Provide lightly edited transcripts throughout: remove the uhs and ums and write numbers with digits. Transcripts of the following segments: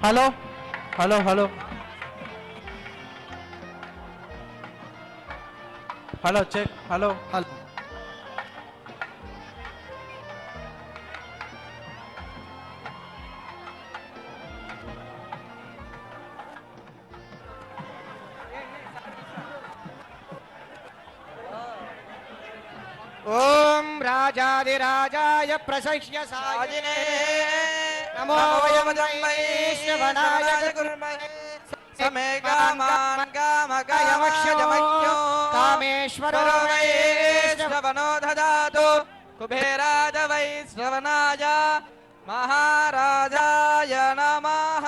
Hello hello hello hello check hello hello ఓం రాజాదిరాజాయ ప్రశస్య సాజినే నమో వయం వైష్ణవనాయ గురుమహే సమే కామాన్ కామకయమక్షజమజ్ఞో కామేశ్వరో వైష్ణవనో దదాతు కుబేరాజ వైష్ణవనాయ మహారాజాయ నమః.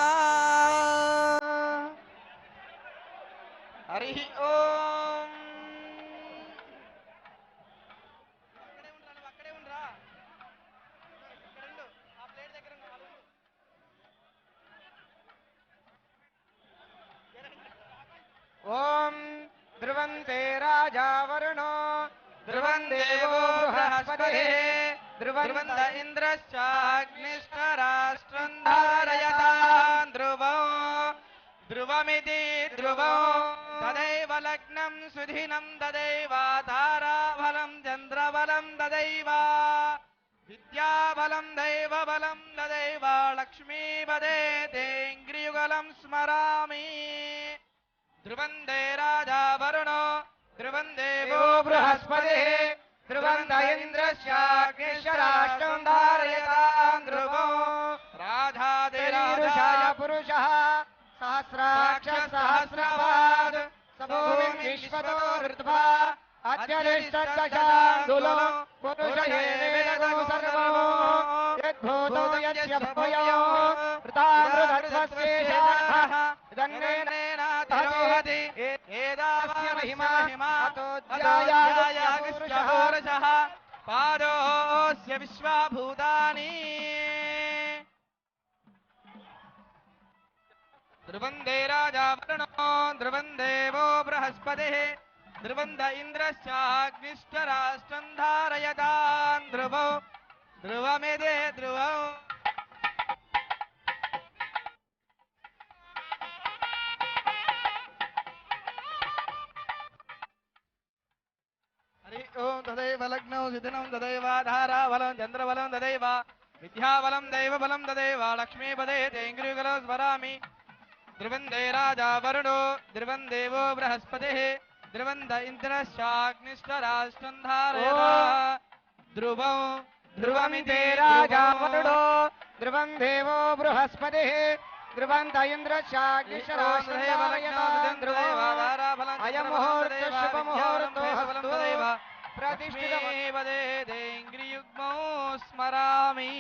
హరి ఓం. ఓం ధ్రువంతే రాజా వరుణో ధ్రువం దేవో బృహస్పతిః ధ్రువంత ఇంద్రశ్చాగ్నిష్టరాష్ట్రం ధారయతాం ధ్రువం ధ్రువమితి ధ్రువం తదైవ లగ్నం సుధినం తదైవ తారాబలం చంద్రబలం తదైవ విద్యాబలం దైవబలం తదైవ లక్ష్మీపదే తేంగ్రియుగలం స్మరామి. ధ్రువందే రాజా వరుణో ధ్రువం దేవో బృహస్పతిః ధ్రువంత ఇంద్రశ్చాగ్నిష్టరాష్ట్రం ధారయతాం ధ్రువం రాధాదిరాజాయ పురుషః సహస్రాక్ష సహస్రపాద్ సభూమిం విశ్వతో ఋత్వా అత్యరిష్టదశాంగులో పురుషయేవేదో సర్వో యద్భూతో యస్య భూయో వృతామృతత్వస్యేషః ఇదన్నేనాతిరోహతి ఏదాస్య మహిమా అతోధ్యాయాగస్యహోరసః పాదోస్య విశ్వభూతాని. ధ్రువందే రాజా వరుణో ధ్రువం దేవో బృహస్పతిః ధ్రువంత ఇంద్రశ్చాగ్నిష్టరాష్ట్రం ధారయతాం ధ్రువం ధ్రువమిదే ధ్రువం. హరి ఓం తదైవ లగ్నౌ సుదినం తదైవ ధారాబలం చంద్రబలం తదైవ విద్యాబలం దైవబలం తదైవ లక్ష్మీపదే తేంగ్రియుగలం స్మరామి. ధ్రువందే రాజా వరుణో ధ్రువం దేవో బృహస్పతిః ధ్రువంత ఇంద్రశ్చాగ్నిష్టరాష్ట్రం ధారయతాం ధ్రువం ధ్రువమితే రాజా వరుణో ధ్రువం దేవో బృహస్పతిః ధ్రువంత ఇంద్రశ్చాగ్నిష్టరాష్ట్రం ధారయతాం ధ్రువం అయం ముహూర్త శుభముహూర్తో ప్రతిష్ఠితపదే తేంగ్రియుగ్మౌ స్మరామి.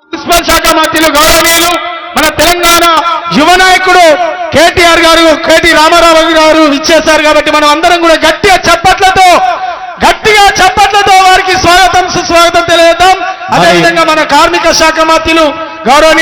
మున్సిపల్ శాఖ మంత్రులు గౌరవనీయులు మన తెలంగాణ యువ నాయకుడు కేటీఆర్ గారు కేటీ రామారావు గారు ఇచ్చేశారు కాబట్టి మనం అందరం కూడా గట్టిగా చప్పట్లతో వారికి స్వాగతం సుస్వాగతం తెలియజేద్దాం. అదేవిధంగా మన కార్మిక శాఖ మంత్రులు గౌరవనీయులు